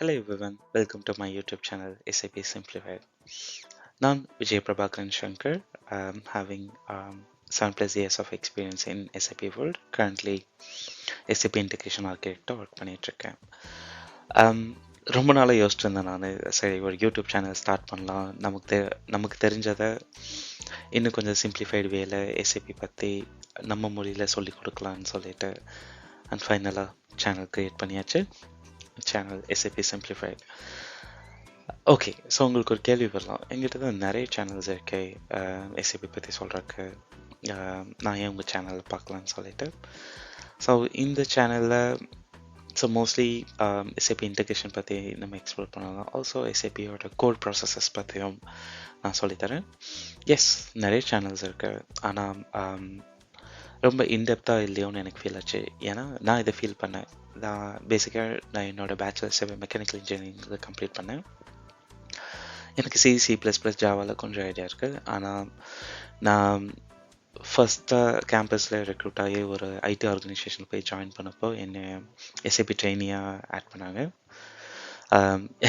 Hello everyone, welcome to my YouTube channel SAP Simplified. Now Vijay Prabhakaran Shankar, having 7 plus years of experience in SAP world. Currently SAP Integration Architect work பண்ணிகிட்ருக்கேன். ரொம்ப நாளாக யோசிச்சுட்டு இருந்தேன் நான், சரி ஒரு YouTube channel start பண்ணலாம், நமக்கு தெரிஞ்சதை இன்னும் கொஞ்சம் சிம்பிளிஃபைடு வேல எஸ்ஏபி பற்றி நம்ம மொழியில் சொல்லி கொடுக்கலான்னு சொல்லிட்டு அண்ட் ஃபைனலாக சேனல் க்ரியேட் பண்ணியாச்சு. Channel SAP simplified. Okay, so உங்களுக்கு ஒரு கேள்வி வரலாம், எங்கிட்ட தான் நிறைய சேனல்ஸ் இருக்கு எஸ்ஏபி பற்றி சொல்கிறக்கு, நான் ஏன் உங்கள் சேனலில் பார்க்கலான்னு சொல்லிட்டு. ஸோ இந்த சேனலில் ஸோ மோஸ்ட்லி எஸ்ஏபி இன்டெகிரேஷன் பற்றி நம்ம எக்ஸ்ப்ளோர் பண்ணலாம். ஆல்சோ எஸ்ஏபியோட கோட் ப்ராசஸஸ் பற்றியும் நான் சொல்லித்தரேன். எஸ், நிறைய சேனல்ஸ் இருக்குது, ஆனால் ரொம்ப இன்டெப்த்தாக இல்லையோன்னு எனக்கு ஃபீல் ஆச்சு. ஏன்னா நான் இதை ஃபீல் பண்ணேன். நான் என்னோடய பேச்சுலர்ஸ் மெக்கானிக்கல் இன்ஜினியரிங்கில் கம்ப்ளீட் பண்ணேன். எனக்கு C++ ஜாவாவில் கொஞ்சம் ஐடியா இருக்குது. ஆனால் நான் ஃபஸ்ட்டாக கேம்பஸில் ரெக்ரூட் ஆகி ஒரு ஐடி ஆர்கனைசேஷன் போய் ஜாயின் பண்ணப்போ என்னை எஸ்ஏபி ட்ரெயினியாக ஆட் பண்ணாங்க.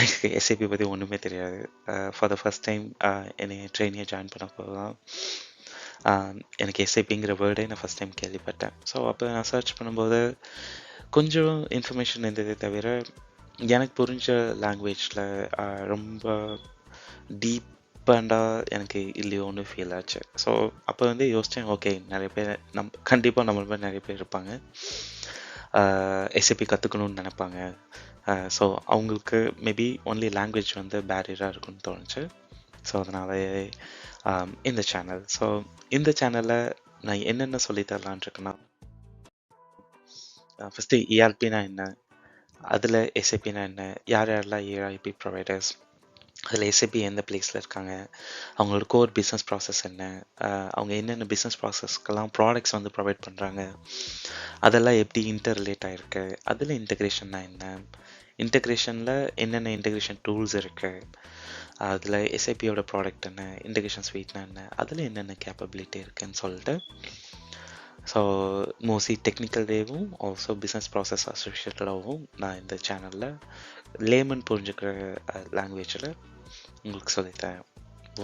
எனக்கு எஸ்ஏபி பற்றி ஒன்றுமே தெரியாது. ஃபார் த ஃபஸ்ட் டைம் என்னை ட்ரெயினியாக ஜாயின் பண்ணப்போ தான் எனக்கு எஸ்ஏபிங்கிற வேர்டே நான் ஃபஸ்ட் டைம் கேள்விப்பட்டேன். ஸோ அப்போ நான் சர்ச் பண்ணும்போது கொஞ்சம் இன்ஃபர்மேஷன் இருந்ததே தவிர எனக்கு புரிஞ்ச லாங்குவேஜில் ரொம்ப டீப்பாண்டாக எனக்கு இல்லையோன்னு ஃபீல் ஆச்சு. ஸோ அப்போ வந்து யோசித்தேன், ஓகே நிறைய பேர் கண்டிப்பாக நம்மள மாதிரி நிறைய பேர் இருப்பாங்க, எஸ்ஏபி கற்றுக்கணுன்னு நினைப்பாங்க. ஸோ அவங்களுக்கு மேபி ஒன்லி லாங்குவேஜ் வந்து பேரியராக இருக்குன்னு தோணுச்சு. ஸோ அதனால் இந்த சேனல். ஸோ இந்த சேனலில் நான் என்னென்ன சொல்லித்தரலான் இருக்கேன்னா, ஃபஸ்ட்டு ERPனா என்ன, அதில் எஸ்ஏபினா என்ன, யாரெல்லாம் ERP ப்ரொவைடர்ஸ், அதில் எஸ்ஏபி எந்த பிளேஸில் இருக்காங்க, அவங்களோட கோர் பிஸ்னஸ் ப்ராசஸ் என்ன, அவங்க என்னென்ன பிஸ்னஸ் ப்ராசஸ்க்கெல்லாம் ப்ராடக்ட்ஸ் வந்து ப்ரொவைட் பண்ணுறாங்க, அதெல்லாம் எப்படி இன்டர் ரிலேட் ஆகிருக்கு, அதில் இன்டெகிரேஷன்னா என்ன, இன்டெகிரேஷனில் என்னென்ன இன்டெகிரேஷன் டூல்ஸ் இருக்குது, அதில் எஸ்ஏபியோட ப்ராடக்ட் என்ன, இன்டெகிரேஷன் ஸ்வீட்னா என்ன, அதில் என்னென்ன கேப்பபிலிட்டி இருக்குதுன்னு சொல்லிட்டு. ஸோ மோஸ்ட்லி டெக்னிக்கல் வேவும் ஆல்சோ பிஸ்னஸ் ப்ராசஸ் அசோசியேட்டடாகவும் நான் இந்த சேனலில் லேமன் புரிஞ்சுக்கிற லாங்குவேஜில் உங்களுக்கு சொல்லித்தரேன்.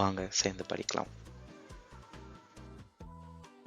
வாங்க சேர்ந்து படிக்கலாம்.